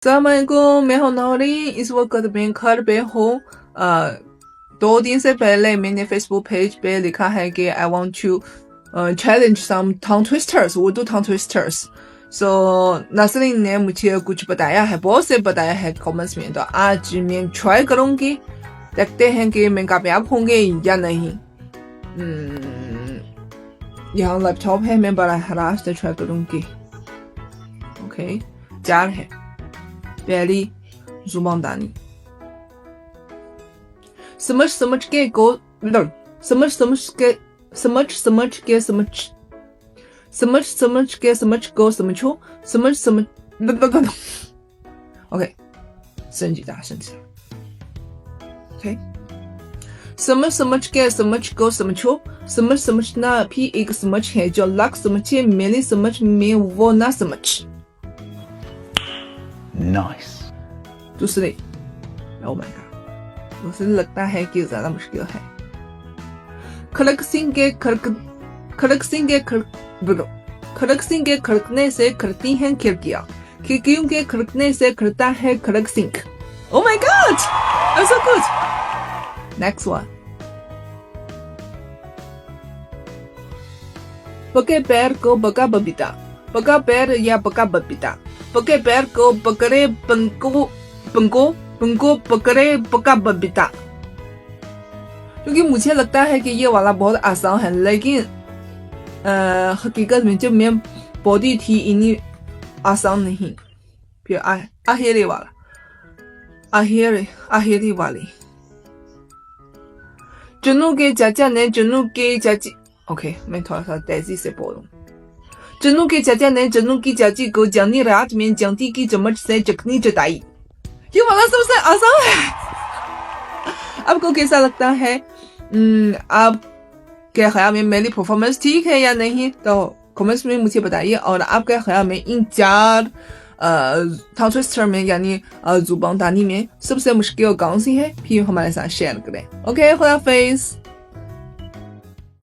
अस्सलामुअलैकुम, मैं हूं नौरी। इस वक्त मैं घर पे हूँ। 2 दिन से पहले मैंने फेसबुक पेज पे लिखा है कि I want to challenge some tongue twisters, Urdu tongue twisters. So Nasreen ने मुझे कुछ बताया है, बहुत से बताया है कमेंट्स में, तो आज मैं ट्राई करूंगी, देखते हैं कि मैं कामयाब होंगे या नहीं। यहाँ लैपटॉप है, मैं बराह रास्त ट्राई करूंगी। ओके, 4 है। पहली जुबानदानी। समझ समझ के को समझ समझ के समझ समझ के समझ समझ समझ के समझ को समझो समझ समझ OK 升级大升级 OK समझ समझ के समझ को समझो समझ समझना भी एक समझ है जो लाख समझे मेरी समझ में वो ना समझ। Nice. दूसरे oh my god, मुझे लगता है कि ज्यादा मुश्किल है। खड़क सिंह के खड़कने से खड़ती हैं खिड़कियां, खिड़कियों के खड़कने से खड़ता है खड़क Singh. Oh my god, that's so good. Next one. पके पैर को बका बबीता, पका पैर या बका बबीता, पके पैर को पकड़े पंको पकड़े पका बबीता। क्योंकि मुझे लगता है कि ये वाला बहुत आसान है, लेकिन हकीकत में जब मैं पढ़ी थी इन्हीं आसान नहीं। फिर आखिरी वाला, आखिरी वाली। जन्नू के चाचा ने जन्नू के चाची, ओके मैं थोड़ा सा तेजी से बोलूं। जन्नू के चाचा ने जन्नू की चाची को जानी रात में जानती की चम्मच से चटनी चटाई। ये वाला सबसे आसान है। आपको कैसा लगता है? आप क्या ख्याल में मेरी परफॉर्मेंस ठीक है या नहीं? तो कमेंट्स में मुझे बताइए। और आपके ख्याल में इन 4 टंग ट्विस्टर में यानी जुबानदानी में सबसे मुश्किल कौन सी है? फिर हमारे साथ शेयर करें। ओके, खुदा हाफिज़।